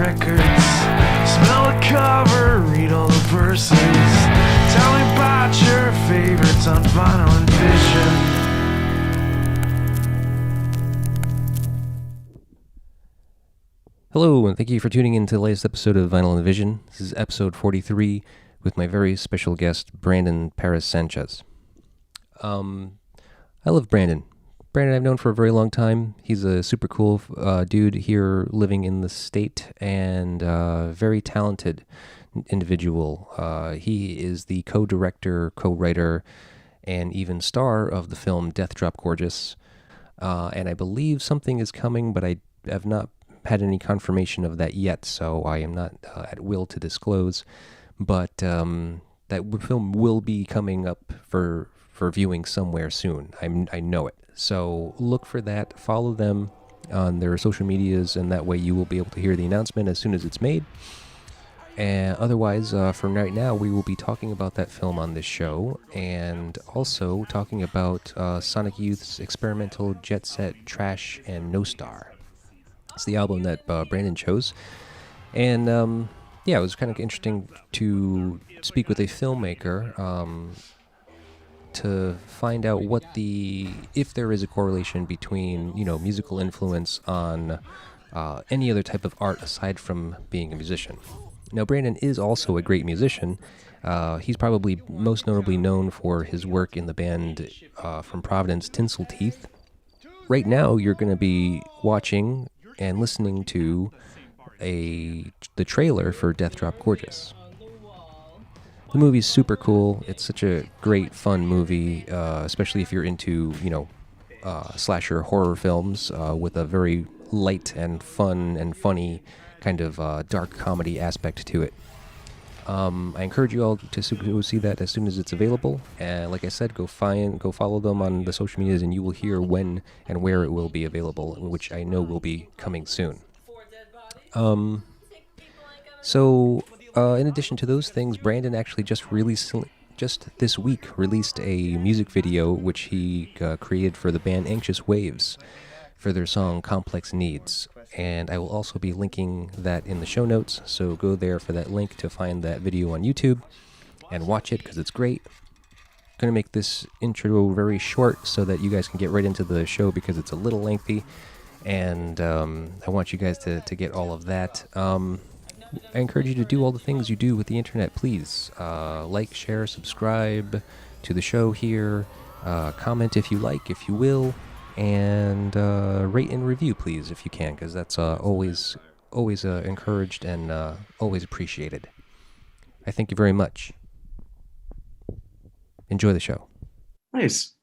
records. Smell the cover, read all the verses. Tell me about your favorites on Vinyl and Vision. Hello, and thank you for tuning in to the latest episode of Vinyl and Vision. This is episode 43 with my very special guest, Brandon Perras-Sanchez. I love Brandon. Brandon I've known for a very long time. He's a super cool dude here living in the state and very talented individual. He is the co-director, co-writer, and even star of the film Death Drop Gorgeous. And I believe something is coming, but I have not had any confirmation of that yet, so I am not at will to disclose. But that film will be coming up for viewing somewhere soon. I know it. So look for that. Follow them on their social medias, and that way you will be able to hear the announcement as soon as it's made. And otherwise, for right now, we will be talking about that film on this show, and also talking about Sonic Youth's experimental Jet Set Trash and No Star. It's the album that Brandon chose. And yeah, it was kind of interesting to speak with a filmmaker to find out if there is a correlation between, musical influence on any other type of art aside from being a musician. Now, Brandon is also a great musician. He's probably most notably known for his work in the band from Providence, Tinsel Teeth. Right now, you're going to be watching and listening to the trailer for Death Drop Gorgeous. The movie's super cool. It's such a great, fun movie, especially if you're into, slasher horror films with a very light and fun and funny kind of dark comedy aspect to it. I encourage you all to go see that as soon as it's available. And like I said, go follow them on the social medias, and you will hear when and where it will be available, which I know will be coming soon. So in addition to those things, Brandon actually just this week released a music video which he created for the band Anxious Waves for their song Complex Needs. And I will also be linking that in the show notes, so go there for that link to find that video on YouTube and watch it because it's great. I'm going to make this intro very short so that you guys can get right into the show because it's a little lengthy, and I want you guys to get all of that. I encourage you to do all the things you do with the internet, please. Like, share, subscribe to the show here, comment if you like, if you will, and rate and review, please, if you can, because that's always encouraged and always appreciated. I thank you very much. Enjoy the show. Nice.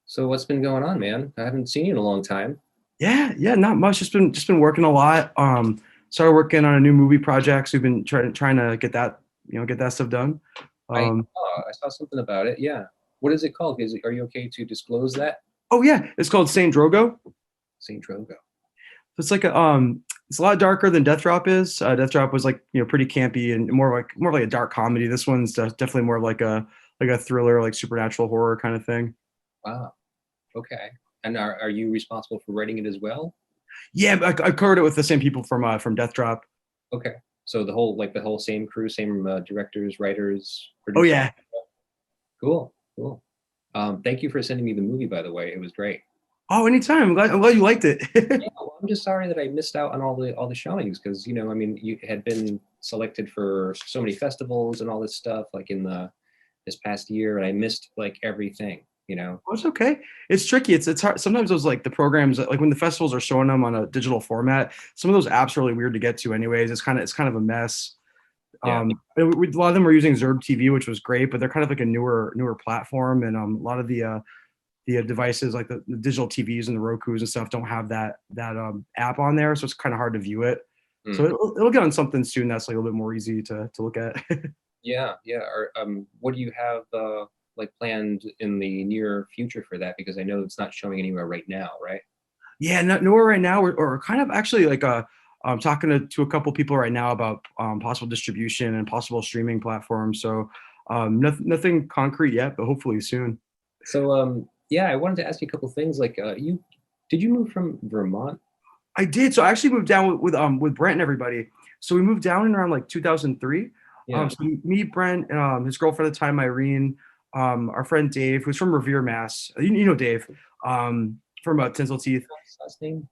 So what's been going on, man? I haven't seen you in a long time. Yeah, not much. Just been working a lot. Started working on a new movie project, so we've been trying to get that stuff done. I saw something about it. Yeah. What is it called? Are you okay to disclose that? Oh yeah, it's called Saint Drogo. Saint Drogo. It's like it's a lot darker than Death Drop is. Death Drop was pretty campy and more like a dark comedy. This one's definitely more like a thriller, like supernatural horror kind of thing. Wow. Okay. And are you responsible for writing it as well? Yeah, I covered it with the same people from Death Drop. Okay. So the whole same crew, same directors, writers, producers. Oh yeah. Cool. Thank you for sending me the movie, by the way. It was great. Oh, anytime. I'm glad you liked it. Yeah, well, I'm just sorry that I missed out on all the showings because you had been selected for so many festivals and all this stuff like in this past year, and I missed like everything. Oh, it's okay. It's tricky. It's hard. Sometimes those like the programs, like when the festivals are showing them on a digital format, some of those apps are really weird to get to. Anyways, it's kind of a mess. Yeah. A lot of them were using Zerb TV, which was great, but they're kind of like a newer platform, and a lot of the devices like the digital TVs and the Rokus and stuff don't have that app on there, so it's kind of hard to view it. So it'll get on something soon that's like a little bit more easy to look at. Yeah. What do you have like planned in the near future for that? Because I know it's not showing anywhere right now, right? Yeah, nowhere right now. We're kind of actually like I'm talking to a couple people right now about possible distribution and possible streaming platforms. So nothing concrete yet, but hopefully soon. So yeah, I wanted to ask you a couple things. Like, did you move from Vermont? I did. So I actually moved down with Brent and everybody. So we moved down in around like 2003. Yeah. So me, Brent, his girlfriend at the time, Irene, our friend Dave, who's from Revere, Mass. You know Dave, from Tinsel Teeth, What's his last name?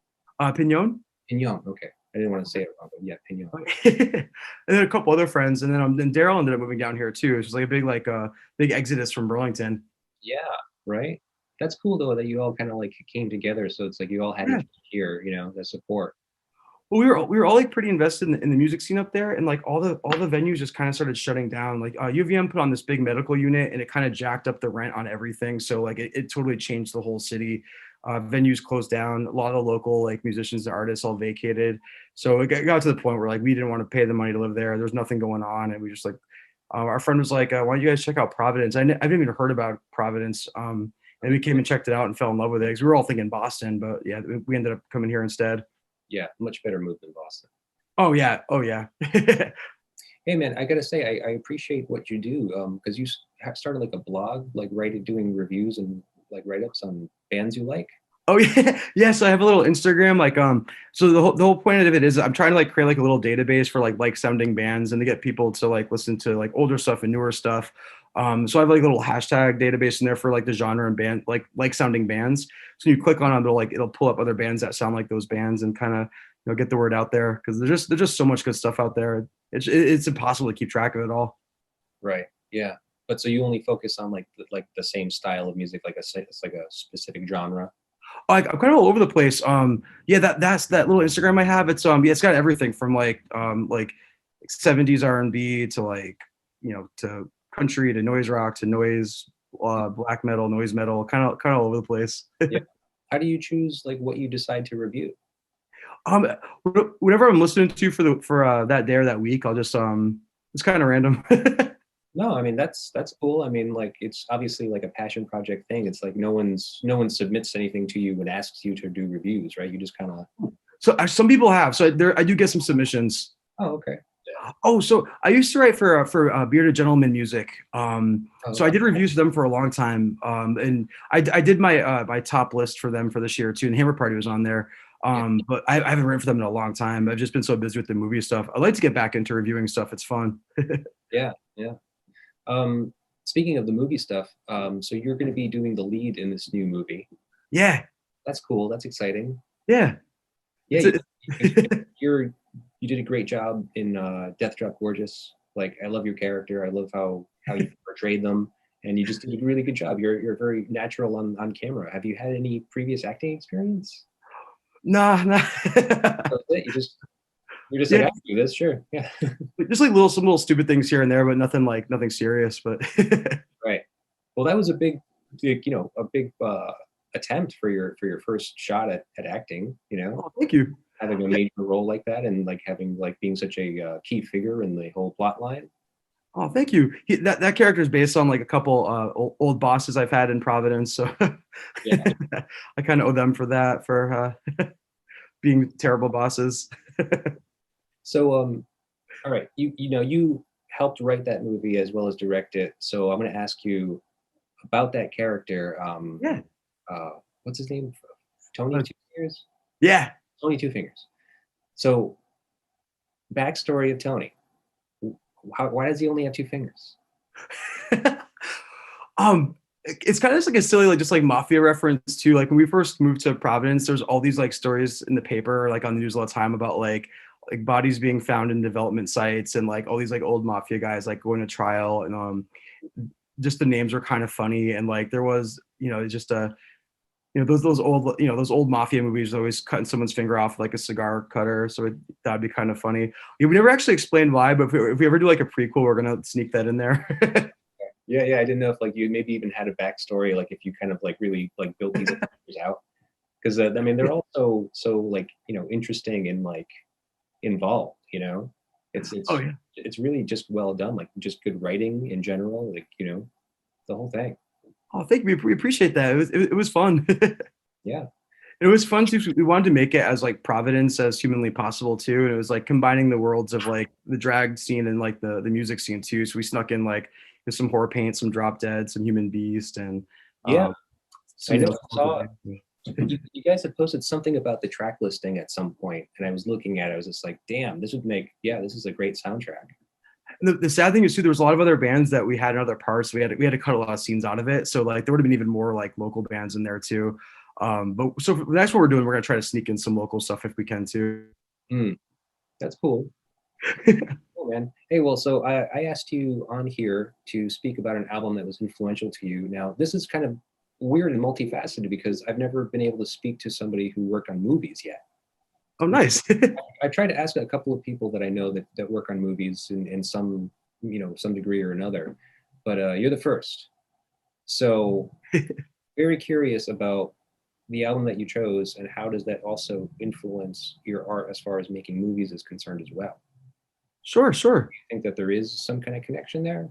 Pignon. Pignon. Okay. I didn't want to say it wrong, but yeah, Pignon. And then a couple other friends, and then Daryl ended up moving down here too. It was like a big exodus from Burlington. Yeah. Right. That's cool though that you all kind of like came together. So it's like you all had each Yeah. other here, you know, the support. Well, we were all like pretty invested in the music scene up there, and like all the venues just kind of started shutting down. Like UVM put on this big medical unit, and it kind of jacked up the rent on everything. So like it totally changed the whole city. Venues closed down. A lot of local like musicians and artists all vacated. So it got to the point where like we didn't want to pay the money to live there. There was nothing going on, and we just like our friend was like, "Why don't you guys check out Providence?" I didn't even heard about Providence. And we came and checked it out and fell in love with it because we were all thinking Boston, but yeah, we ended up coming here instead. Yeah. Much better move than Boston. Oh yeah. Oh yeah. Hey man, I gotta say, I appreciate what you do. Because you started like a blog, like doing reviews and like write-ups on bands you like. Oh yeah. Yeah. So I have a little Instagram, like so the whole point of it is I'm trying to like create like a little database for like sounding bands and to get people to like listen to like older stuff and newer stuff. So I have like a little hashtag database in there for like the genre and band like sounding bands. So you click on them, it'll pull up other bands that sound like those bands and kind of get the word out there because there's just so much good stuff out there. It's impossible to keep track of it all. Right. Yeah. But so you only focus on like the same style of music, like it's like a specific genre. Like I'm kind of all over the place. Yeah, that's that little Instagram I have. It's yeah, it's got everything from like 70s R&B to like to country to noise rock to noise black metal, noise metal, kind of all over the place. Yeah. How do you choose like what you decide to review? Um, whatever I'm listening to for that day or that week, I'll just it's kind of random. No, I mean that's cool. I mean, like it's obviously like a passion project thing. It's like no one submits anything to you and asks you to do reviews, right? You just kind of. So some people have. So I do get some submissions. Oh, okay. Oh, so I used to write for Bearded Gentleman Music. Oh, So I did reviews for them for a long time. And I did my top list for them for this year too. And Hammer Party was on there. But I haven't written for them in a long time. I've just been so busy with the movie stuff. I'd like to get back into reviewing stuff. It's fun. Yeah, yeah. Speaking of the movie stuff, so you're going to be doing the lead in this new movie. Yeah. That's cool. That's exciting. Yeah. Yeah, you did a great job in Death Drop Gorgeous. Like, I love your character. I love how you portrayed them, and you just did a really good job. You're very natural on camera. Have you had any previous acting experience? Nah. That's it. You're just like, I can do this, sure. Yeah. Just like some little stupid things here and there, but nothing serious. But Right. Well, that was a big attempt for your first shot at acting. oh, thank you. Having a major role like that and like having like being such a key figure in the whole plot line. Oh, thank you. That character is based on like a couple old bosses I've had in Providence, so Yeah. I kind of owe them for that for being terrible bosses. So all right, you helped write that movie as well as direct it. So I'm going to ask you about that character. Yeah. What's his name? Tony Two Fingers. Yeah. Tony Two Fingers. So, backstory of Tony. Why does he only have two fingers? It's kind of just like a silly, like just like mafia reference too. Like when we first moved to Providence, there's all these like stories in the paper, like on the news all the time about like bodies being found in development sites and like all these like old mafia guys like going to trial and just the names were kind of funny and like there was just a those old mafia movies always cutting someone's finger off like a cigar cutter. So that'd be kind of funny. Yeah, we never actually explained why, but if we ever do like a prequel, we're gonna sneak that in there. Yeah. I didn't know if like you maybe even had a backstory, like if you kind of like really like built these characters out, because I mean they're all so like interesting and like involved. It's Oh yeah. It's really just well done, like just good writing in general, like the whole thing. Oh, thank you. We appreciate that. It was fun. Yeah. It was fun too. We wanted to make it as like Providence as humanly possible too, and it was like combining the worlds of like the drag scene and like the music scene too. So we snuck in like some horror paint, some Drop Dead, some Human Beast, and Yeah. I know. You guys had posted something about the track listing at some point, and I was looking at it. I was just like, damn, this is a great soundtrack. The sad thing is too, there was a lot of other bands that we had in other parts. We had to cut a lot of scenes out of it. So like there would have been even more like local bands in there too. But so that's what we're doing. We're gonna try to sneak in some local stuff if we can too. That's cool. Cool, man. Hey, well, so I asked you on here to speak about an album that was influential to you. Now, this is kind of weird and multifaceted because I've never been able to speak to somebody who worked on movies yet. Oh, nice. I tried to ask a couple of people that I know that work on movies in some, some degree or another, but you're the first. So very curious about the album that you chose and how does that also influence your art as far as making movies is concerned as well? Sure. You think that there is some kind of connection there?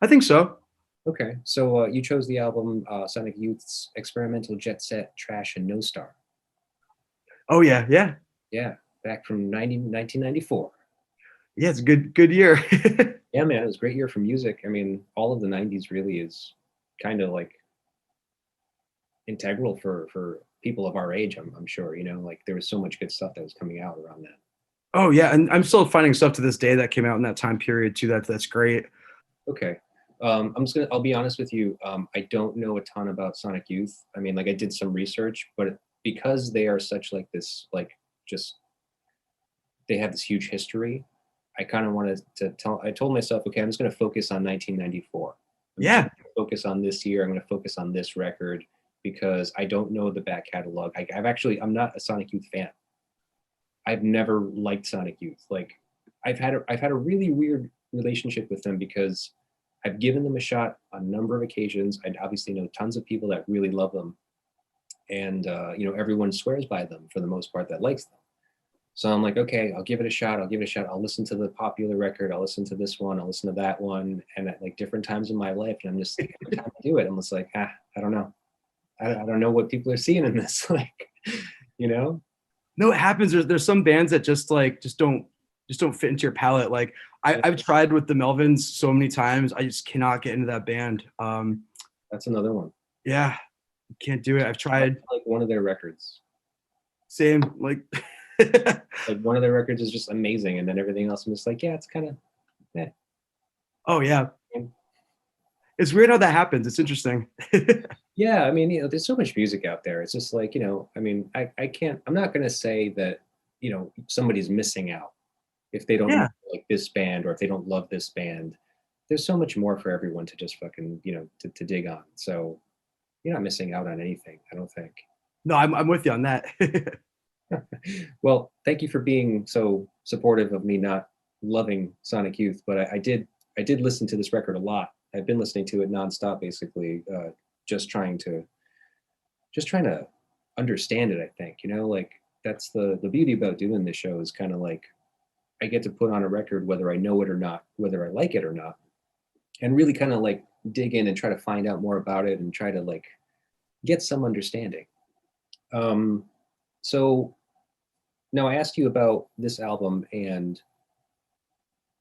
I think so. Okay, so you chose the album Sonic Youth's Experimental Jet Set, Trash, and No Star. Oh yeah. Yeah, back from 1994. Yeah, it's a good year. Yeah, man, it was a great year for music. I mean, all of the 90s really is kind of like integral for people of our age, I'm sure. Like there was so much good stuff that was coming out around that. Oh yeah, and I'm still finding stuff to this day that came out in that time period too. That's great. Okay. I'll be honest with you. I don't know a ton about Sonic Youth. I mean, like I did some research, but because they are such like this, like just, they have this huge history. I kind of wanted I told myself, okay, I'm just going to focus on 1994. Yeah. Focus on this year. I'm going to focus on this record because I don't know the back catalog. I'm not a Sonic Youth fan. I've never liked Sonic Youth. Like I've had a really weird relationship with them because I've given them a shot on a number of occasions. I obviously know tons of people that really love them. And, everyone swears by them for the most part that likes them. So I'm like, okay, I'll give it a shot. I'll listen to the popular record. I'll listen to this one. I'll listen to that one. And at like different times in my life, and I'm just like, every time I do it, I'm just like, I don't know. I don't know what people are seeing in this. Like, No, it happens. There's some bands that just don't fit into your palette. Like I've tried with the Melvins so many times. I just cannot get into that band. That's another one. Yeah, can't do it. I've tried. Like one of their records. Same. Like like one of their records is just amazing, and then everything else I'm just like, yeah, it's kind of. Yeah. Oh yeah. It's weird how that happens. It's interesting. Yeah, I mean, there's so much music out there. It's just like, I mean, I'm not going to say that, somebody's missing out if they don't like this band or if they don't love this band. There's so much more for everyone to just fucking, to dig on. So you're not missing out on anything, I don't think. No, I'm with you on that. Well, thank you for being so supportive of me not loving Sonic Youth, but I did listen to this record a lot. I've been listening to it nonstop, basically, just trying to understand it. I think, like that's the beauty about doing this show is kind of like I get to put on a record whether I know it or not, whether I like it or not, and really kind of like dig in and try to find out more about it and try to like get some understanding. So now I asked you about this album and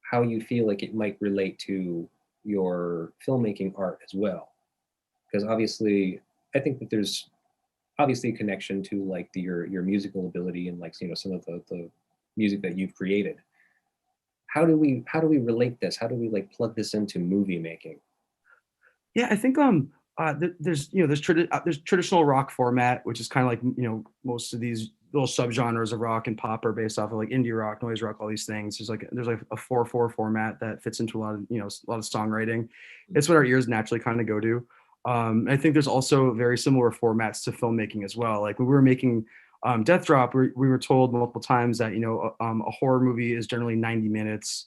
how you feel like it might relate to your filmmaking art as well, because obviously I think that there's obviously a connection to like your musical ability and like some of the music that you've created. How do we relate this? How do we like plug this into movie making? Yeah, I think there's traditional rock format, which is kind of like most of these little subgenres of rock and pop are based off of like indie rock, noise rock, all these things. There's like a 4/4 format that fits into a lot of songwriting. It's what our ears naturally kind of go to. I think there's also very similar formats to filmmaking as well. Like when we were making Death Drop, we were told multiple times that a horror movie is generally 90 minutes.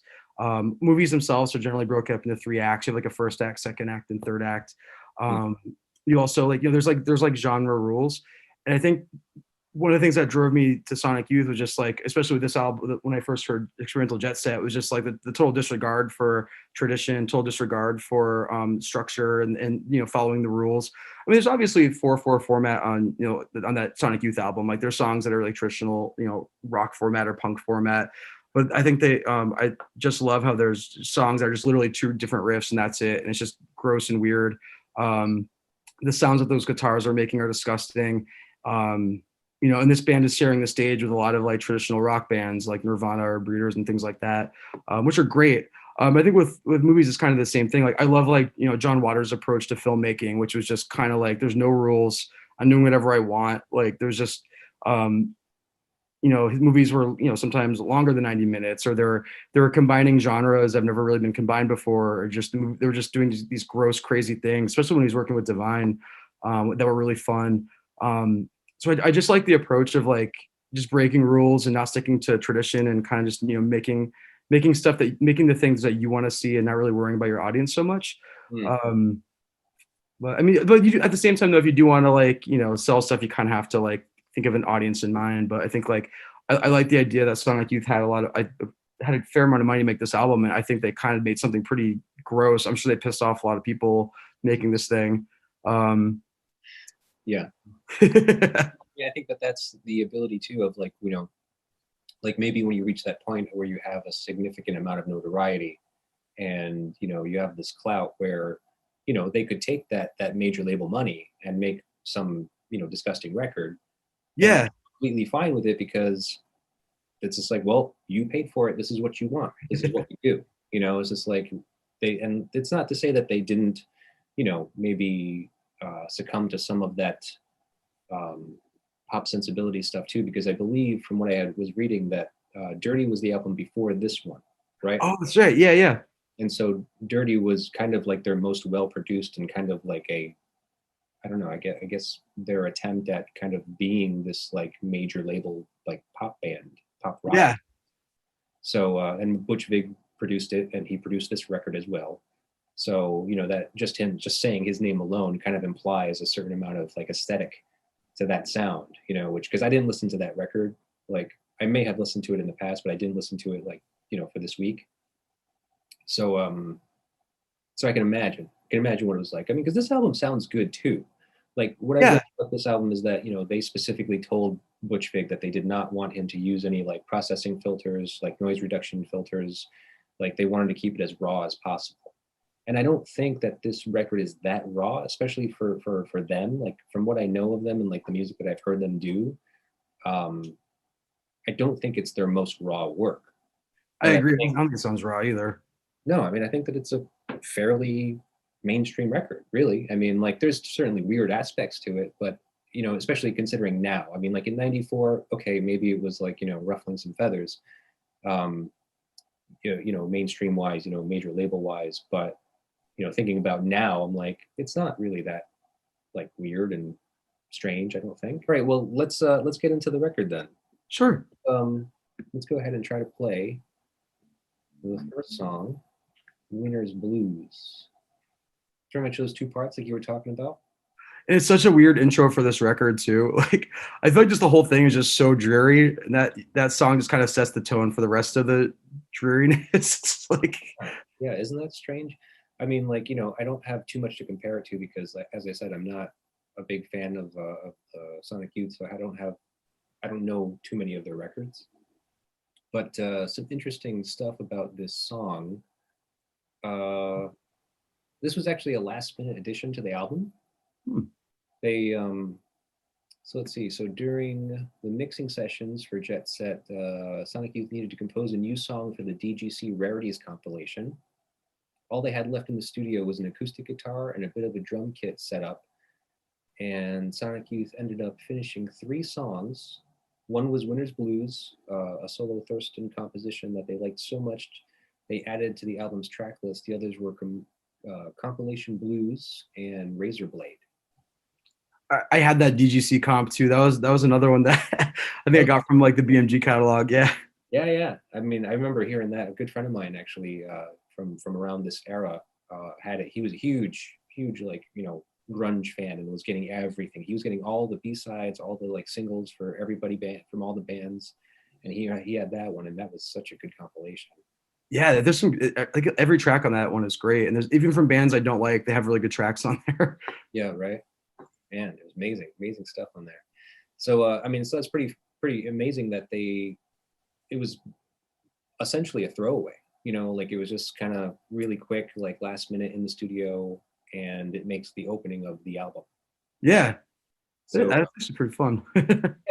Movies themselves are generally broken up into 3 acts. You have like a first act, second act, and third act. You also there's like genre rules, and I think one of the things that drove me to Sonic Youth was just like, especially with this album, when I first heard Experimental Jet Set, it was just like the total disregard for tradition, total disregard for structure and following the rules. I mean, there's obviously 4/4 format on that Sonic Youth album. Like there's songs that are like traditional rock format or punk format. But I think I just love how there's songs that are just literally 2 different riffs and that's it. And it's just gross and weird. The sounds that those guitars are making are disgusting. You know, and this band is sharing the stage with a lot of like traditional rock bands like Nirvana or Breeders and things like that, which are great. I think with movies it's kind of the same thing. Like I love like, you know, John Waters' approach to filmmaking, which was just kind of like there's no rules. I'm doing whatever I want. Like there's just um, you know, his movies were, you know, sometimes longer than 90 minutes, or they're combining genres that have never really been combined before, or just they were just doing these gross, crazy things, especially when he's working with Divine, that were really fun. So I just like the approach of like just breaking rules and not sticking to tradition, and kind of just, you know, making the things that you want to see and not really worrying about your audience so much. Mm. But I mean, but you at the same time though, if you do want to like, you know, sell stuff, you kind of have to like think of an audience in mind. But I think like I like the idea that Sonic Youth had had a fair amount of money to make this album, and I think they kind of made something pretty gross. I'm sure they pissed off a lot of people making this thing. Yeah. Yeah, I think that that's the ability too of like, you know, like maybe when you reach that point where you have a significant amount of notoriety and, you know, you have this clout where, you know, they could take that major label money and make some, you know, disgusting record and Yeah, completely fine with it because it's just like, well, you paid for it. This is what you want. This is what we do. You know, it's just like and it's not to say that they didn't, you know, maybe succumb to some of that um, pop sensibility stuff too, because I believe from what was reading that Dirty was the album before this one, right? oh that's right, yeah, yeah. And so Dirty was kind of like their most well produced and kind of like I don't know, I guess their attempt at kind of being this like major label like pop band, pop rock. Yeah, So and Butch Vig produced it, and he produced this record as well. So you know that just him just saying his name alone kind of implies a certain amount of like aesthetic to that sound, you know, which because I didn't listen to that record, like I may have listened to it in the past, but I didn't listen to it like, you know, for this week. So so I can imagine what it was like. I mean, because this album sounds good too. Like what I yeah. read about this album is that, you know, they specifically told Butch Vig that they did not want him to use any like processing filters, like noise reduction filters. Like they wanted to keep it as raw as possible. And I don't think that this record is that raw, especially for them. Like from what I know of them and like the music that I've heard them do, um, I don't think it's their most raw work. I But I agree. I think don't think it sounds raw either. no, I mean I think that it's a fairly mainstream record, really. I mean, like there's certainly weird aspects to it, but you know, especially considering now. I mean, like in '94, okay, maybe it was like, you know, ruffling some feathers, um, you know, mainstream wise, you know, major label wise, but you know, thinking about now, I'm like, it's not really that like weird and strange, I don't think. All right, well, let's get into the record then. Sure. Let's go ahead and try to play the first song, Winner's Blues. Pretty much those two parts like you were talking about. And it's such a weird intro for this record too. Like I feel like just the whole thing is just so dreary, and that song just kind of sets the tone for the rest of the dreariness. It's like Yeah, isn't that strange? I mean, like, you know, I don't have too much to compare it to because, like, as I said, I'm not a big fan of Sonic Youth, so I don't know too many of their records. But some interesting stuff about this song. Uh, this was actually a last minute addition to the album. hmm, They so let's see. So during the mixing sessions for Jet Set, Sonic Youth needed to compose a new song for the DGC Rarities compilation. All they had left in the studio was an acoustic guitar and a bit of a drum kit set up. And Sonic Youth ended up finishing 3 songs. One was Winter's Blues, a solo Thurston composition that they liked so much they added to the album's track list. The others were Compilation Blues and Razor Blade. I had that DGC comp too. That was another one that I think I got from like the BMG catalog. Yeah. Yeah. I mean, I remember hearing that. A good friend of mine actually from around this era had it. He was a huge like, you know, grunge fan and was getting everything. He was getting all the B-sides, all the like singles for everybody from all the bands, and he had that one, and that was such a good compilation. Yeah, there's some like every track on that one is great, and there's even from bands I don't like, they have really good tracks on there. Yeah, right. Man, it was amazing stuff on there. So I mean, so that's pretty amazing that it was essentially a throwaway. You know, like it was just kind of really quick, like last minute in the studio, and it makes the opening of the album. Yeah. So That's actually pretty fun.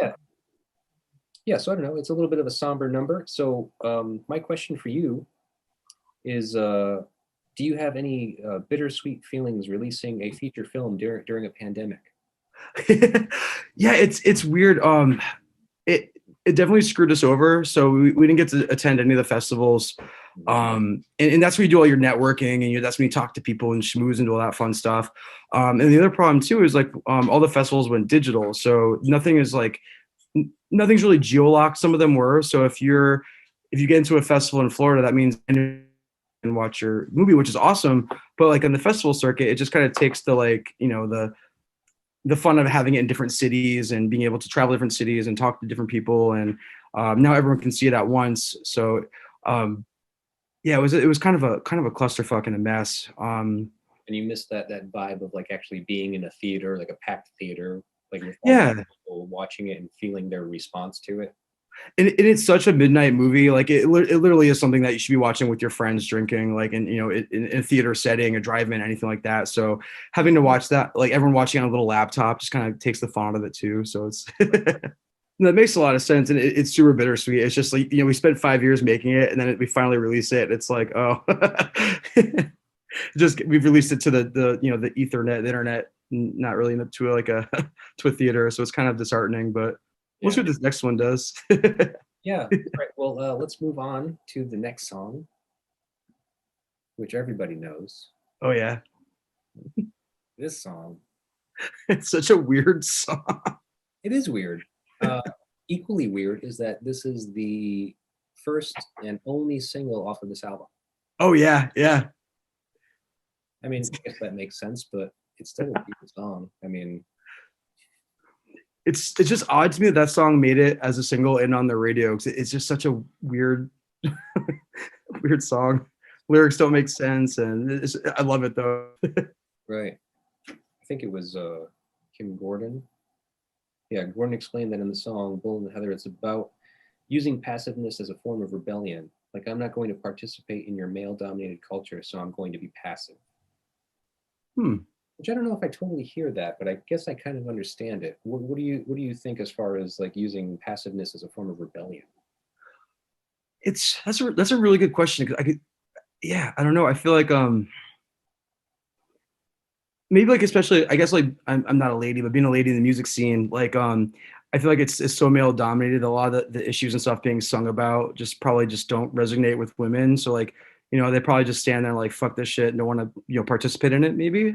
yeah, yeah. So I don't know. It's a little bit of a somber number. So my question for you is, do you have any bittersweet feelings releasing a feature film during a pandemic? Yeah, it's weird. It it definitely screwed us over. So we didn't get to attend any of the festivals. And that's where you do all your networking, and that's when you talk to people and schmooze and do all that fun stuff. And the other problem too is like all the festivals went digital, so nothing's really geolocked. Some of them were. So if you get into a festival in Florida, that means and watch your movie, which is awesome. But like on the festival circuit, it just kind of takes the fun of having it in different cities and being able to travel different cities and talk to different people. And now everyone can see it at once. So yeah, it was kind of a clusterfuck and a mess. And you miss that vibe of like actually being in a theater, like a packed theater, like with all the Yeah, people watching it and feeling their response to it. and it's such a midnight movie. Like it literally is something that you should be watching with your friends, drinking, like in a theater setting, a drive-in, anything like that. So having to watch that, like everyone watching on a little laptop, just kind of takes the fun out of it too. So it's that makes a lot of sense, and it's super bittersweet. It's just like we spent 5 years making it, and then we finally release it. It's like, oh, just we've released it to the Ethernet, the internet, not really to like a to a theater. So it's kind of disheartening, but we'll see Yeah. what this next one does. Yeah. All right. Well, let's move on to the next song, which everybody knows. Oh yeah, This song, it's such a weird song. it is weird. Uh, Equally weird is that this is the first and only single off of this album. Oh yeah, yeah. I mean, I guess that makes sense, but it's still a weird song. I mean, It's just odd to me that song made it as a single and on the radio, because it's just such a weird weird song. Lyrics don't make sense, and I love it though. right. I think it was Kim Gordon. Yeah, Gordon explained that in the song Bull and Heather, it's about using passiveness as a form of rebellion. Like, I'm not going to participate in your male dominated culture, so I'm going to be passive. Hmm. Which I don't know if I totally hear that, but I guess I kind of understand it. What do you think as far as like using passiveness as a form of rebellion? That's a really good question, because yeah, I don't know. I feel like maybe like, especially, I guess, like I'm not a lady, but being a lady in the music scene, like I feel like it's so male dominated. A lot of the issues and stuff being sung about just probably just don't resonate with women. So like, they probably just stand there like, fuck this shit, and don't want to participate in it, maybe.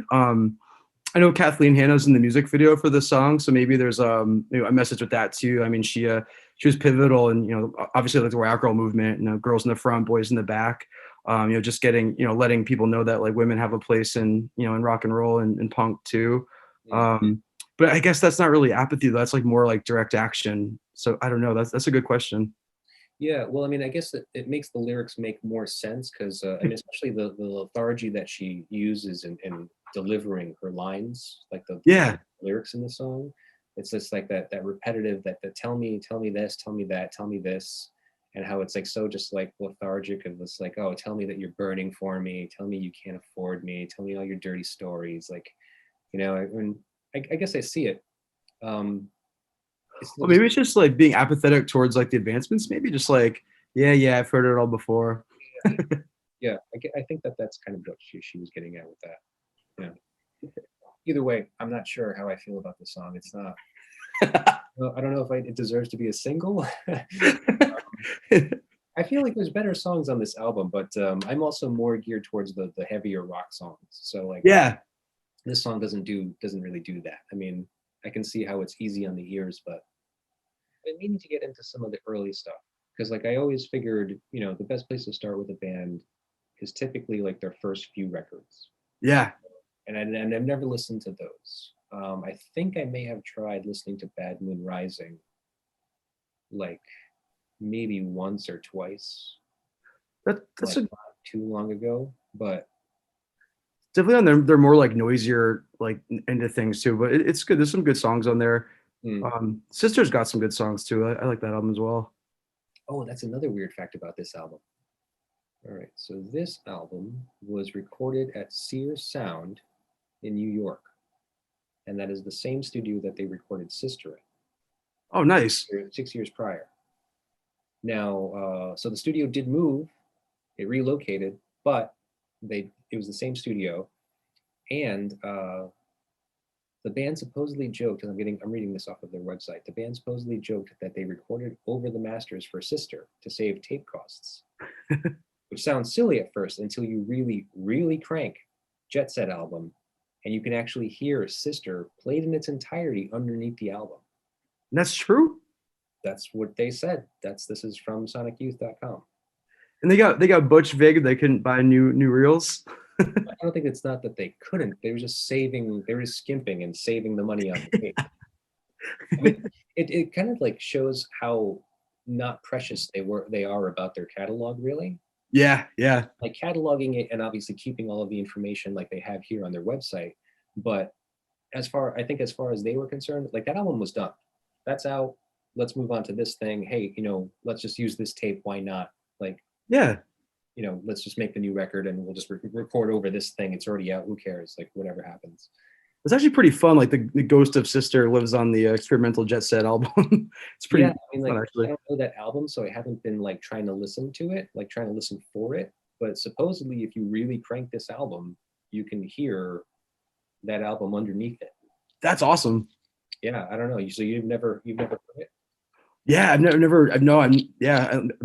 I know Kathleen Hanna's in the music video for the song, so maybe there's a message with that too. I mean, she was pivotal, and obviously like the Rock Girl movement, girls in the front, boys in the back. Just getting, letting people know that like women have a place in rock and roll and punk too. But I guess that's not really apathy. That's like more like direct action. So I don't know. That's a good question. Yeah, well, I mean, I guess it makes the lyrics make more sense because, I mean, especially the lethargy that she uses in delivering her lines, like the Yeah. lyrics in the song. It's just like that repetitive, that tell me this, tell me that, tell me this, and how it's like so just like lethargic of this, like, oh, tell me that you're burning for me, tell me you can't afford me, tell me all your dirty stories, like, I guess I see it. It's Well, just, maybe it's just like being apathetic towards like the advancements. Maybe just like, yeah, I've heard it all before. yeah, I think that's kind of what she was getting at with that. Yeah. Either way, I'm not sure how I feel about the song. It's not. Well, I don't know if it deserves to be a single. I feel like there's better songs on this album, but I'm also more geared towards the heavier rock songs. So like, Yeah. this song doesn't really do that. I mean, I can see how it's easy on the ears, but I've been meaning to get into some of the early stuff because like I always figured, the best place to start with a band is typically like their first few records, Yeah. and I've never listened to those. I think I may have tried listening to Bad Moon Rising, like maybe once or twice, That's like not too long ago. But definitely on them. They're more like noisier, like into things too. But it's good. There's some good songs on there. mm, Sister's got some good songs too. I like that album as well. oh, that's another weird fact about this album. All right, so this album was recorded at Sears Sound in New York. and that is the same studio that they recorded Sister in Oh, nice. 6 years prior. Now, so the studio did move, it relocated, but it was the same studio, and the band supposedly joked, and I'm reading this off of their website. The band supposedly joked that they recorded over the masters for Sister to save tape costs, which sounds silly at first until you really, really crank Jet Set album, and you can actually hear Sister played in its entirety underneath the album. And that's true. That's what they said. This is from SonicYouth.com. And they got Butch Vig. They couldn't buy new reels. I don't think it's not that they couldn't. They were just skimping and saving the money on the tape. I mean, it kind of like shows how not precious they are about their catalog, really. Yeah. Like cataloging it and obviously keeping all of the information like they have here on their website. But as far as they were concerned, like that album was done. That's out. Let's move on to this thing. Hey, let's just use this tape. Why not? Like, yeah. Let's just make the new record and we'll just record over this thing. It's already out. Who cares? Like, whatever happens. It's actually pretty fun. Like the ghost of Sister lives on the experimental Jet Set album. It's pretty fun, actually. I don't know that album, so I haven't been like trying to listen to it, like trying to listen for it. But supposedly, if you really crank this album, you can hear that album underneath it. That's awesome. Yeah, I don't know. So you've never heard it? Yeah, maybe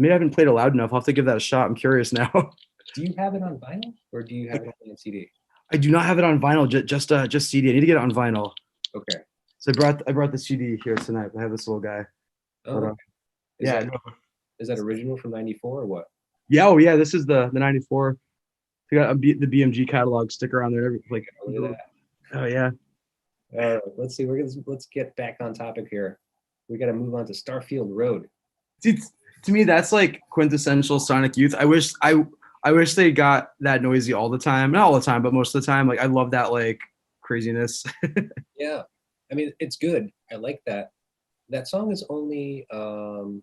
I haven't played it loud enough. I'll have to give that a shot. I'm curious now. Do you have it on vinyl or do you have it on CD? I do not have it on vinyl, just CD. I need to get it on vinyl. Okay. So I brought the CD here tonight. I have this little guy. Oh, But, is that original from '94 or what? Yeah, oh yeah, this is the '94. We got the BMG catalog sticker on there. Like, Look at that. oh yeah. All right, let's see. Let's get back on topic here. We got to move on to Starfield Road. See, to me, that's like quintessential Sonic Youth. I wish they got that noisy all the time. Not all the time, but most of the time. Like, I love that like craziness. Yeah, I mean, it's good. I like that. That song is only 2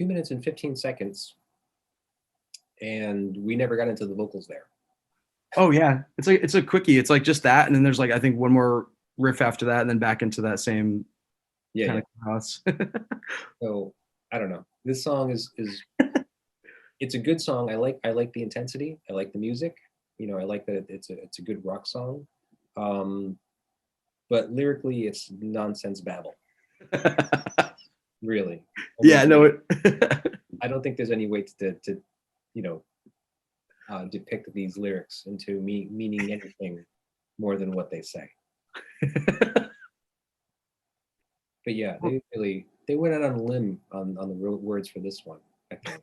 minutes and 15 seconds, and we never got into the vocals there. Oh yeah, it's a quickie. It's like just that, and then there's like I think one more riff after that, and then back into that same kind of house. So I don't know. This song is it's a good song. I like the intensity. I like the music. I like that it's a good rock song. But lyrically, it's nonsense babble. Really. Yeah, no. I don't think there's any way to depict these lyrics into meaning anything more than what they say. But yeah, they went out on a limb on the words for this one, I think.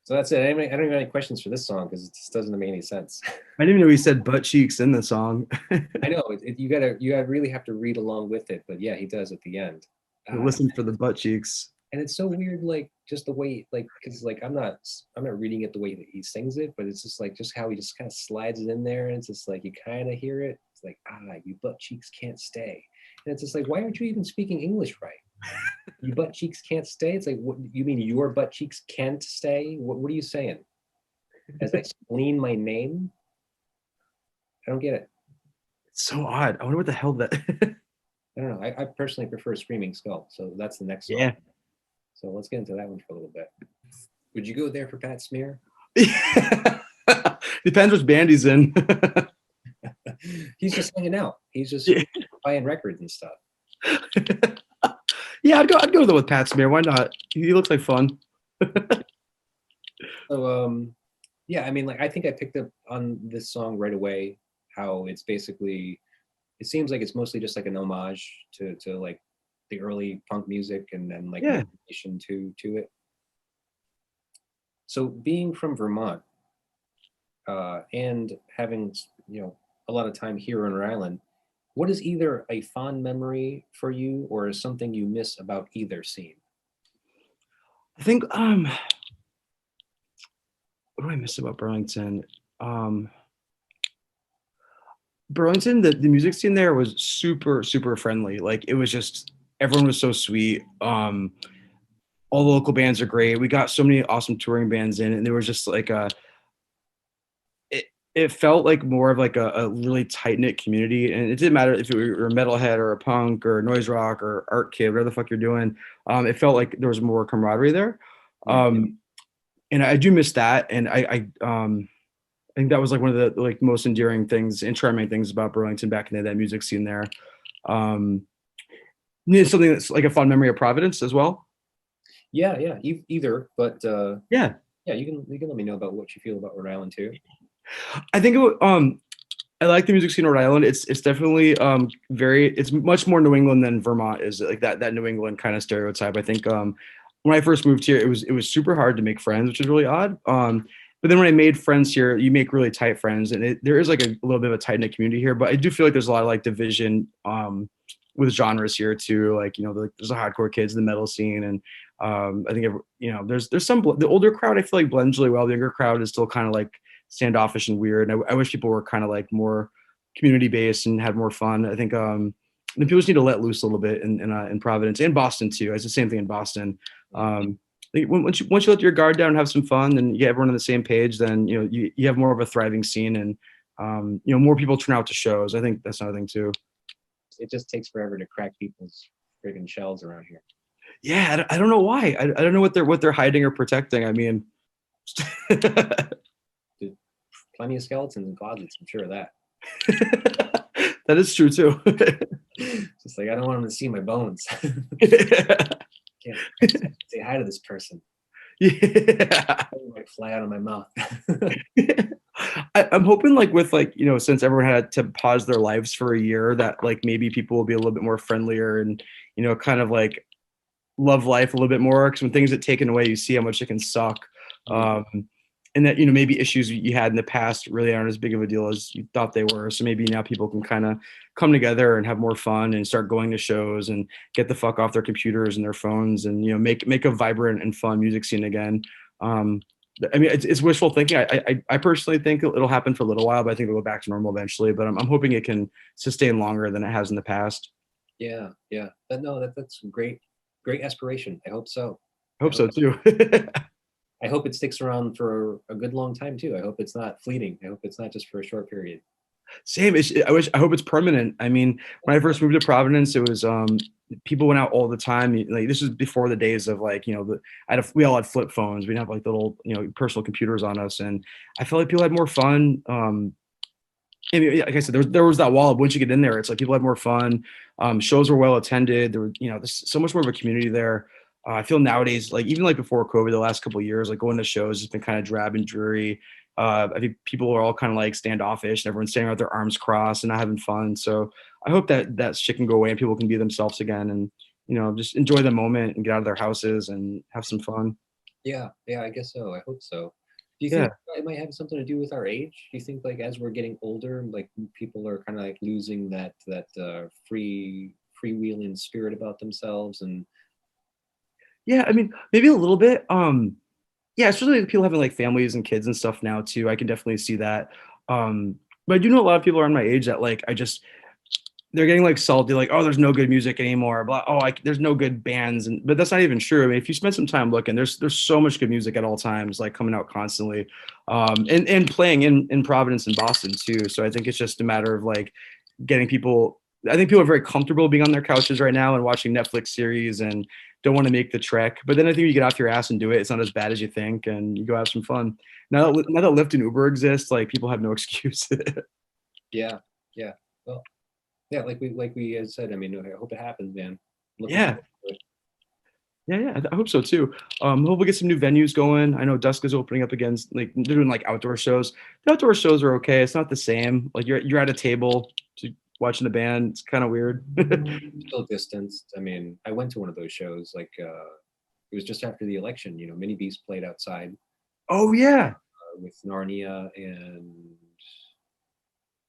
So that's it. I don't even have any questions for this song because it just doesn't make any sense. I didn't even know he said butt cheeks in the song. I know you gotta really have to read along with it, but yeah, he does at the end. Listen for the butt cheeks. And it's so weird, like just the way, like, because like I'm not reading it the way that he sings it, but it's just like just how he just kind of slides it in there, and it's just like you kind of hear it. It's like you butt cheeks can't stay, and it's just like, why aren't you even speaking English right? You butt cheeks can't stay. It's like, what you mean? Your butt cheeks can't stay? What are you saying? As I spleen my name? I don't get it. It's so odd. I wonder what the hell that. I don't know. I personally prefer Screaming Skull, so that's the next song. Yeah. So let's get into that one for a little bit. Would you go there for Pat Smear? Depends which band he's in. He's just hanging out. He's just buying records and stuff. Yeah, I'd go there with Pat Smear. Why not? He looks like fun. So yeah, I mean, like I think I picked up on this song right away. How it's basically, it seems like it's mostly just like an homage to like the early punk music, and then like an addition to it. So being from Vermont and having a lot of time here on Rhode Island, what is either a fond memory for you or is something you miss about either scene? I think what do I miss about Burlington? Burlington, the music scene there was super, super friendly. Like it was just, everyone was so sweet. All the local bands are great. We got so many awesome touring bands in, and there was just like it felt like more of like a really tight knit community, and it didn't matter if you were a metalhead or a punk or a noise rock or art kid, whatever the fuck you're doing. It felt like there was more camaraderie there, Yeah. and I do miss that. And I think that was like one of the like most endearing things and charming things about Burlington back in the day, that music scene there. Um, it's something that's like a fond memory of Providence as well. Yeah, either, but Yeah, yeah, you can let me know about what you feel about Rhode Island too. I think I like the music scene in Rhode Island. It's definitely it's much more New England than Vermont is, like that New England kind of stereotype. I think when I first moved here, it was super hard to make friends, which is really odd. But then when I made friends here, you make really tight friends, and there is like a little bit of a tight knit community here. But I do feel like there's a lot of like division with genres here too. Like, there's the hardcore kids, the metal scene, and I think there's some the older crowd I feel like blends really well. The younger crowd is still kind of like standoffish and weird. And I wish people were kind of like more community based and had more fun. I think the people just need to let loose a little bit in Providence and Boston too. It's the same thing in Boston. Once you let your guard down and have some fun, and you get everyone on the same page, then you have more of a thriving scene, and more people turn out to shows. I think that's another thing too. It just takes forever to crack people's friggin' shells around here. Yeah, I don't know why. I don't know what they're hiding or protecting. I mean, Plenty of skeletons in closets, I'm sure of that. that is true too. Just like, I don't want them to see my bones. Can't say hi to this person. Yeah. Like fly out of my mouth. I'm hoping like with like, since everyone had to pause their lives for a year, that like maybe people will be a little bit more friendlier and, kind of like love life a little bit more. Because when things get taken away, you see how much it can suck. And that, maybe issues you had in the past really aren't as big of a deal as you thought they were. So maybe now people can kind of come together and have more fun and start going to shows and get the fuck off their computers and their phones and, make a vibrant and fun music scene again. I mean, it's wishful thinking. I personally think it'll happen for a little while, but I think it'll go back to normal eventually. But I'm hoping it can sustain longer than it has in the past. Yeah. But no, that's great aspiration. I hope so. I hope so too. I hope it sticks around for a good long time too. I hope it's not fleeting. I hope it's not just for a short period. Same. I hope it's permanent. I mean, when I first moved to Providence, it was people went out all the time. Like, this was before the days of like, we all had flip phones. We didn't have like little, personal computers on us, and I felt like people had more fun. I mean, like I said, there was that wall. Once you get in there, it's like people had more fun. Shows were well attended. There were, there's so much more of a community there. I feel nowadays, like even like before COVID, the last couple of years, like going to shows has been kind of drab and dreary. I think people are all kind of like standoffish, and everyone's standing with their arms crossed and not having fun. So I hope that shit can go away and people can be themselves again, and just enjoy the moment and get out of their houses and have some fun. Yeah, I guess so. I hope so. Do you Yeah. think it might have something to do with our age? Do you think like as we're getting older, like people are kind of like losing that freewheeling spirit about themselves? And Yeah, I mean, maybe a little bit. Yeah, especially like people having like families and kids and stuff now too. I can definitely see that. But I do know a lot of people around my age that like they're getting like salty, like, oh, there's no good music anymore. Blah, oh, there's no good bands, but that's not even true. I mean, if you spend some time looking, there's so much good music at all times, like coming out constantly, and playing in Providence and Boston too. So I think it's just a matter of like getting people. I think people are very comfortable being on their couches right now and watching Netflix series and don't want to make the trek. But then I think you get off your ass and do it. It's not as bad as you think, and you go have some fun. Now that Lyft and Uber exist, like people have no excuse. yeah. Well, yeah, like we had said. I mean, I hope it happens, man. Looking Yeah. forward to it. Yeah, I hope so too. Hope we get some new venues going. I know Dusk is opening up again. Like they're doing like outdoor shows. The outdoor shows are okay. It's not the same. Like you're at a table watching the band. It's kind of weird. Still distanced. I mean, I went to one of those shows. Like it was just after the election. Mini Beast played outside Oh yeah. with Narnia, and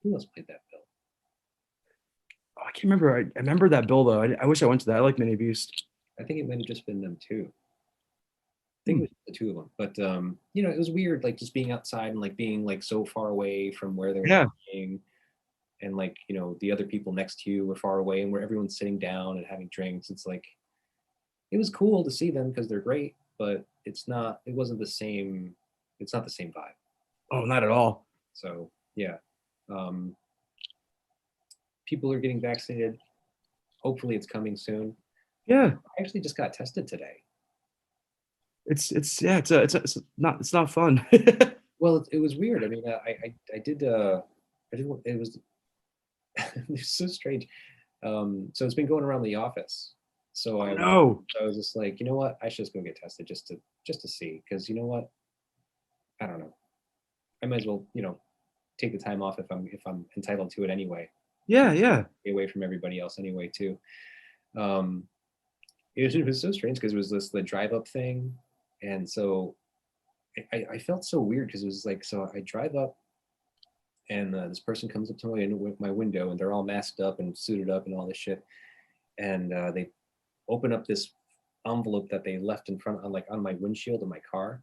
who else played that bill? Oh, I can't remember. I remember that bill though. I wish I went to that. I like Mini Beast. I think it might have just been them two. I think it was the two of them. But it was weird, like just being outside and like being like so far away from where they were Yeah. playing, and like the other people next to you were far away, and where everyone's sitting down and having drinks. It's like it was cool to see them because they're great, but it's not the same vibe. Oh, not at all. So Yeah. Um, People are getting vaccinated. Hopefully, it's coming soon. Yeah, I actually just got tested today. it's not fun. Well, it was weird. I mean, I did it was it's so strange. So it's been going around the office. So Oh no. I was just like, you know what? I should just go get tested just to see, because you know what? I don't know. I might as well, take the time off if I'm entitled to it anyway. Yeah, yeah. Be away from everybody else anyway too. Um, it was so strange because it was the drive up thing, and so I felt so weird because it was like, so I drive up and this person comes up to my window and they're all masked up and suited up and all this shit, and they open up this envelope that they left in front on my windshield of my car.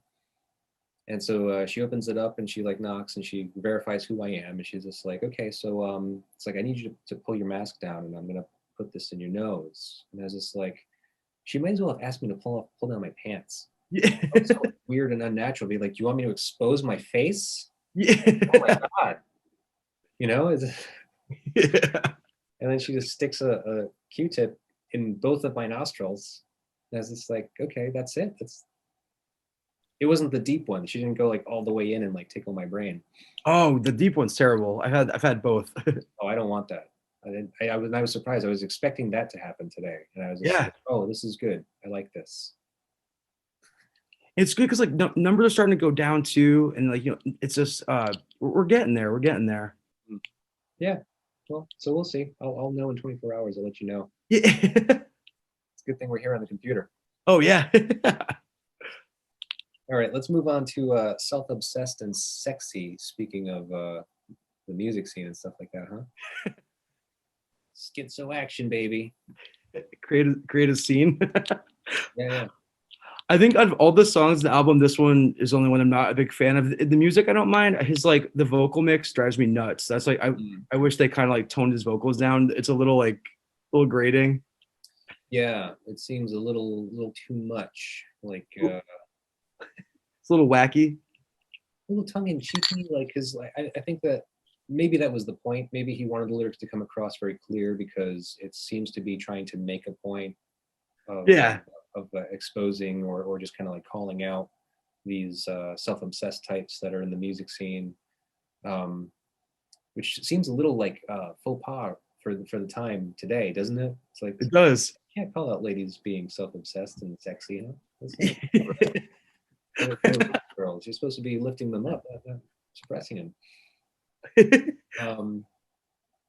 And so she opens it up and she like knocks and she verifies who I am, and she's just like, okay, so it's like, I need you to pull your mask down and I'm gonna put this in your nose. And I was just like, she might as well have asked me to pull down my pants. Yeah. It's so weird and unnatural. Be like, do you want me to expose my face? Yeah. Oh my god, it's, Yeah. and then she just sticks a Q-tip in both of my nostrils. And I was just like, okay, that's it. It wasn't the deep one. She didn't go like all the way in and like tickle my brain. Oh, the deep one's terrible. I've had both. Oh, I don't want that. I was surprised. I was expecting that to happen today, and I was just Yeah. like, oh, this is good. I like this. It's good because like numbers are starting to go down too, and like it's just we're getting there. We're getting there. Yeah. Well, so we'll see. I'll know in 24 hours. I'll let you know. Yeah. It's a good thing we're here on the computer. Oh yeah. All right, let's move on to self-obsessed and sexy. Speaking of the music scene and stuff like that, huh? Schizo action, baby. create a scene. Yeah. I think out of all the songs in the album, this one is the only one I'm not a big fan of. The music I don't mind. His like the vocal mix drives me nuts. That's like I wish they kind of like toned his vocals down. It's a little grating. Yeah, it seems a little too much. Like It's a little wacky. a little tongue in cheeky, like, because I think that maybe that was the point. Maybe he wanted the lyrics to come across very clear because it seems to be trying to make a point of Yeah. Exposing or just kind of like calling out these self-obsessed types that are in the music scene, which seems a little like faux pas for the time today, doesn't it? It's like, It does. you can't call out ladies being self-obsessed and sexy, huh? Girls, you're supposed to be lifting them up, not suppressing them.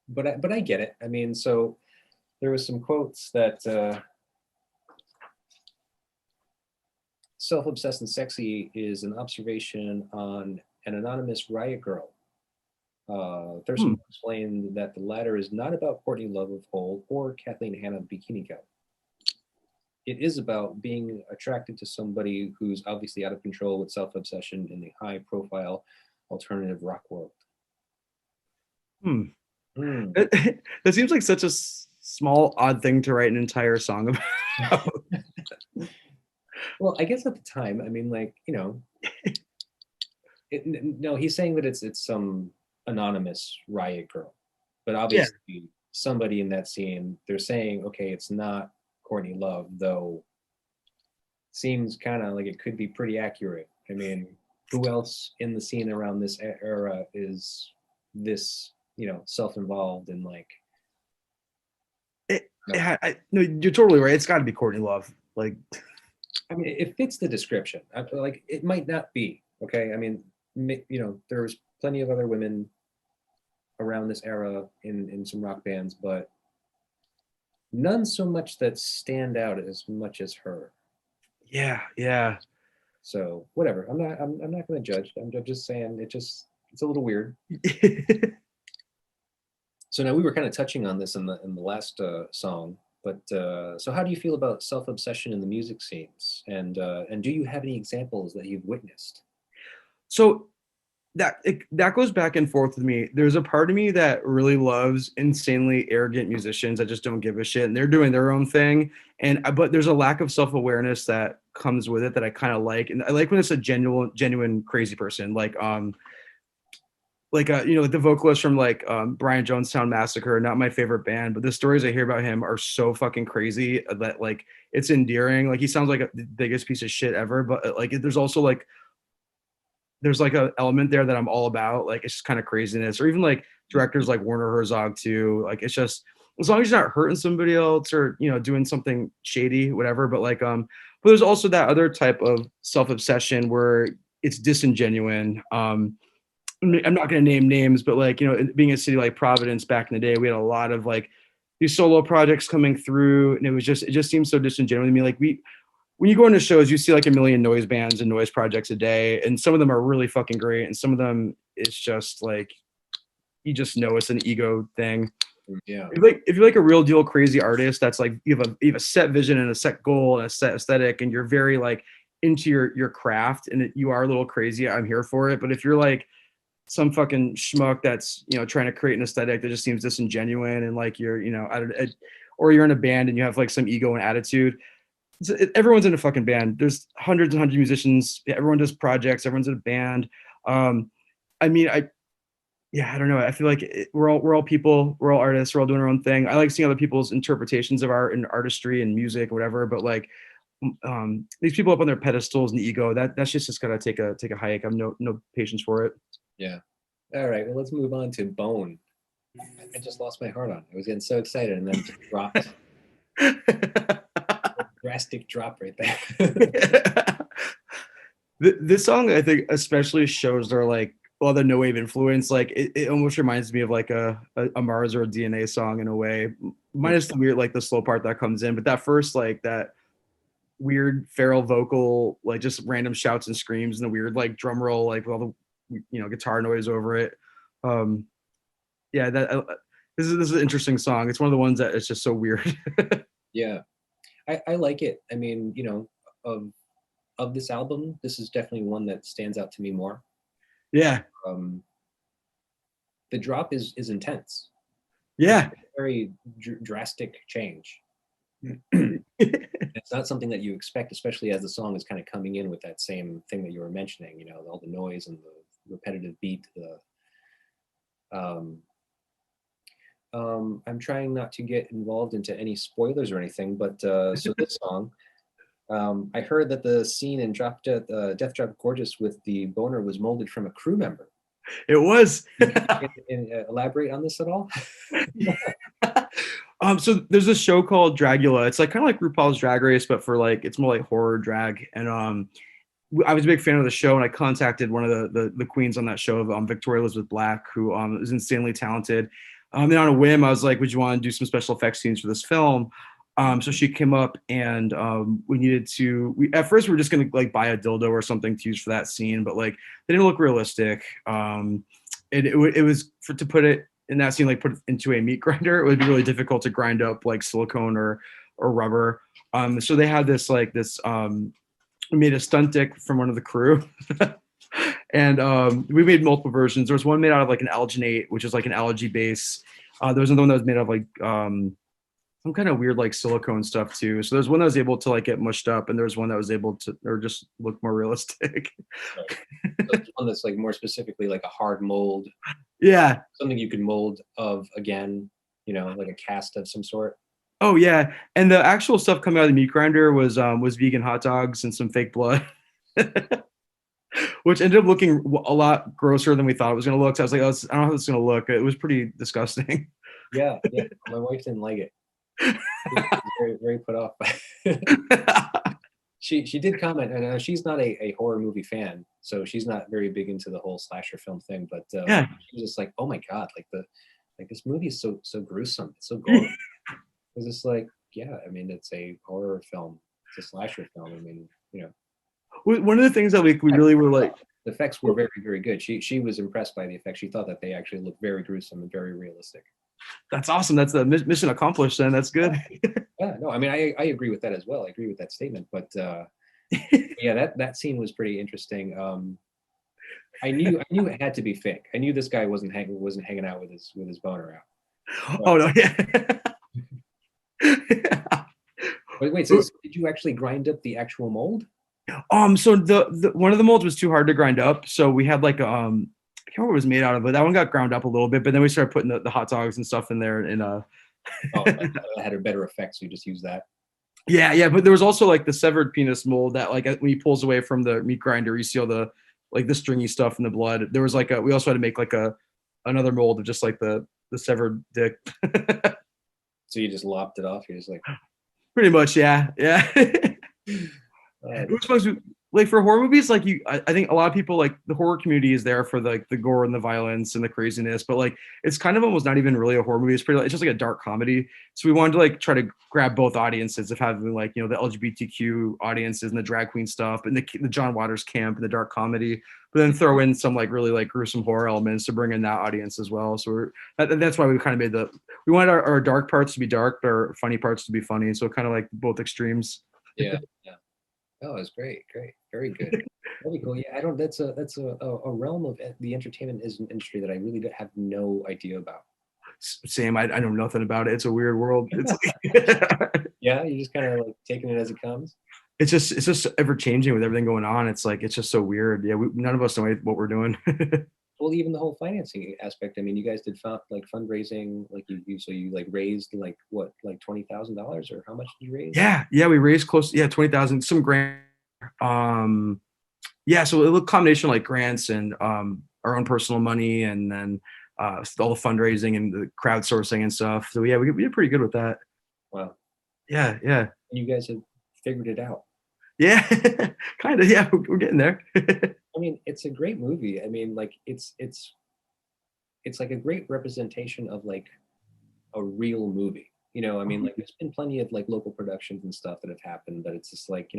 But I get it. I mean, so there was some quotes that self-obsessed and sexy is an observation on an anonymous riot girl. Thurston explained that the latter is not about Courtney Love of Hole or Kathleen Hanna of Bikini Kill. It is about being attracted to somebody who's obviously out of control with self-obsession in the high-profile alternative rock world. That seems like such a small, odd thing to write an entire song about. Well, I guess at the time, I mean, like, no, he's saying that it's some anonymous riot girl, but obviously somebody in that scene, they're saying, okay, it's not Courtney Love, though seems kind of like it could be pretty accurate. I mean, who else in the scene around this era is this, self-involved and like... No, you're totally right. It's got to be Courtney Love. Like, I mean, it fits the description. Like, it might not be, okay? I mean, there's plenty of other women around this era in some rock bands, but none so much that stand out as much as her. Yeah. So whatever. I'm not going to judge. I'm just saying it's a little weird. So now we were kind of touching on this in the last song, but so how do you feel about self-obsession in the music scenes, and do you have any examples that you've witnessed? So that goes back and forth with me. There's a part of me that really loves insanely arrogant musicians that just don't give a shit and they're doing their own thing. But there's a lack of self-awareness that comes with it that I kind of like. And I like when it's a genuine crazy person. Like like like the vocalist from like Brian Jonestown Massacre, not my favorite band, but the stories I hear about him are so fucking crazy that like it's endearing. Like he sounds like the biggest piece of shit ever, but like there's also like there's like a element there that I'm all about. Like it's just kind of craziness, or even like directors like Werner Herzog too. Like it's just as long as you're not hurting somebody else or doing something shady, whatever. But like but there's also that other type of self obsession where it's disingenuine. I'm not going to name names, but like being a city like Providence back in the day, we had a lot of like these solo projects coming through, and it just seems so disingenuous to me. Like when you go into shows, you see like a million noise bands and noise projects a day, and some of them are really fucking great, and some of them it's just like you just know it's an ego thing. Yeah. If you're like a real deal crazy artist, that's like you have a set vision and a set goal and a set aesthetic, and you're very like into your craft, and you are a little crazy. I'm here for it. But if you're like some fucking schmuck that's trying to create an aesthetic that just seems disingenuous, and like you're or you're in a band and you have like some ego and attitude. Everyone's in a fucking band. There's hundreds and hundreds of musicians. Everyone does projects. Everyone's in a band. I mean, I don't know. I feel like we're all people. We're all artists. We're all doing our own thing. I like seeing other people's interpretations of art and artistry and music, or whatever. But like these people up on their pedestals and the ego, that's just gotta take a hike. I'm no patience for it. Yeah. All right. Well, let's move on to Bone. I just lost my heart on it. I was getting so excited and then just dropped. Drastic drop right there. This song, I think, especially shows their like all the no wave influence. Like it almost reminds me of like a Mars or a DNA song in a way, minus the weird like the slow part that comes in. But that first like that weird feral vocal, like just random shouts and screams, and the weird like drum roll, like with all the guitar noise over it. Yeah, this is an interesting song. It's one of the ones that it's just so weird. Yeah. I like it. I mean, of this album, this is definitely one that stands out to me more. Yeah. The drop is intense. Yeah. It's a very drastic change. It's not something that you expect, especially as the song is kind of coming in with that same thing that you were mentioning, all the noise and the repetitive beat. I'm trying not to get involved into any spoilers or anything, but so this song, I heard that the scene in Death Drop Gorgeous with the boner was molded from a crew member. It was. Elaborate on this at all? So there's a show called Dragula. It's like kind of like RuPaul's Drag Race, but for like it's more like horror drag. And I was a big fan of the show, and I contacted one of the queens on that show, Victoria Elizabeth Black, who is insanely talented. And on a whim, I was like, "Would you want to do some special effects scenes for this film?" So she came up, and we needed to. At first, we were just gonna like buy a dildo or something to use for that scene, but like they didn't look realistic. It was to put it in that scene, like put it into a meat grinder. It would be really difficult to grind up like silicone or rubber. So they had this. We made a stunt dick from one of the crew. And we made multiple versions. There was one made out of like an alginate, which is like an algae base. There was another one that was made out of like some kind of weird like silicone stuff too. So there's one that was able to like get mushed up, and there's one that was able to or just look more realistic. Right. So there's one that's like more specifically like a hard mold. Yeah. Something you could mold of again, like a cast of some sort. Oh yeah. And the actual stuff coming out of the meat grinder was vegan hot dogs and some fake blood. Which ended up looking a lot grosser than we thought it was going to look. So I was like, I don't know how it's going to look. It was pretty disgusting. Yeah. My wife didn't like it. She was very, very put off by it. She did comment, and she's not a horror movie fan, so she's not very big into the whole slasher film thing. But yeah, she was just like, "Oh my god, like this movie is so gruesome, it's so gory." It was just like, yeah, I mean, it's a horror film, it's a slasher film. I mean, One of the things that we really were like, the effects were very, very good. She was impressed by the effects. She thought that they actually looked very gruesome and very realistic. That's awesome. That's the mission accomplished. Then that's good. Yeah, no, I mean, I agree with that as well. I agree with that statement. But yeah, that scene was pretty interesting. I knew it had to be fake. I knew this guy wasn't hanging out with his boner out. Oh no, yeah. Wait, so did you actually grind up the actual mold? So the one of the molds was too hard to grind up, so we had like I can't remember what it was made out of, but that one got ground up a little bit. But then we started putting the hot dogs and stuff in there, and Oh, that had a better effect, so you just use that. yeah. But there was also like the severed penis mold that like when he pulls away from the meat grinder, you see all the like the stringy stuff in the blood. There was like we also had to make like another mold of just like the severed dick. So you just lopped it off. You're just like, Pretty much, yeah. uh, It was supposed to like for horror movies, like I think a lot of people like the horror community is there for like the gore and the violence and the craziness, but like it's kind of almost not even really a horror movie. It's just like a dark comedy. So we wanted to like try to grab both audiences of having like the LGBTQ audiences and the drag queen stuff and the John Waters camp and the dark comedy, but then throw in some like really like gruesome horror elements to bring in that audience as well. So that's why we kind of made we wanted our dark parts to be dark, our funny parts to be funny. So kind of like both extremes. yeah. Oh, it's great, very good. Really cool. Yeah, I don't. That's a realm of the entertainment industry that I really have no idea about. Same. I know nothing about it. It's a weird world. It's Yeah, you just kind of like taking it as it comes. it's just ever changing with everything going on. It's like it's just so weird. Yeah, none of us know what we're doing. Well, even the whole financing aspect. I mean, you guys did like fundraising, like you like raised like what, like $20,000, or how much did you raise? Yeah, we raised close, 20,000, some grant. Yeah, so it was a combination of like grants and our own personal money, and then all the fundraising and the crowdsourcing and stuff. So yeah, we did pretty good with that. Wow. Yeah. And you guys have figured it out. Yeah, kind of. Yeah, we're getting there. I mean, it's a great movie. I mean, like it's like a great representation of like a real movie. I mean, like there's been plenty of like local productions and stuff that have happened, but it's just like,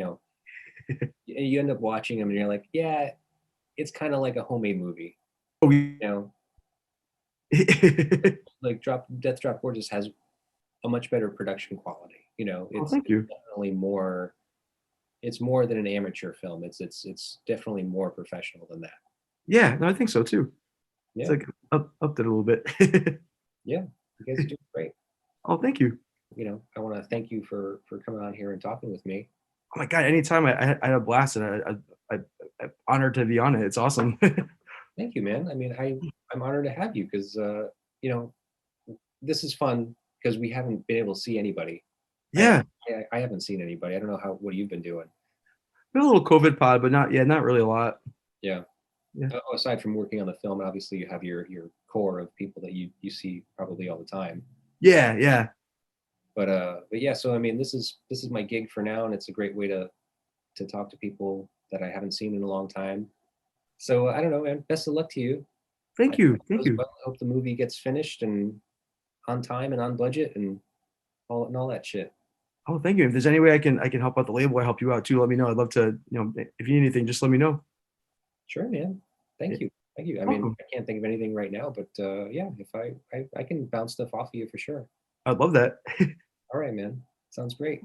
you end up watching them and you're like, yeah, it's kind of like a homemade movie. Oh, Like Death Drop Gorgeous has a much better production quality. It's thank you. definitely more. It's more than an amateur film. It's definitely more professional than that. Yeah, no, I think so too. Yeah. It's like upped it a little bit. Yeah, you guys are doing great. Oh, thank you. I want to thank you for coming on here and talking with me. Oh my God, anytime I had a blast, and I'm honored to be on it. It's awesome. Thank you, man. I mean, I'm honored to have you because this is fun because we haven't been able to see anybody. Yeah, I haven't seen anybody. I don't know what you've been doing. been a little COVID pod, but not really a lot. Yeah. Yeah. Aside from working on the film, obviously you have your core of people that you see probably all the time. Yeah. But yeah, so I mean, this is my gig for now, and it's a great way to talk to people that I haven't seen in a long time. So I don't know, man. Best of luck to you. Thank you. Well, I hope the movie gets finished and on time and on budget and all that shit. Oh, thank you. If there's any way I can help out the label, I help you out too. Let me know. I'd love to. If you need anything, just let me know. Sure, man. Thank you. I mean, I can't think of anything right now, but yeah, if I can bounce stuff off of you for sure. I'd love that. All right, man. Sounds great.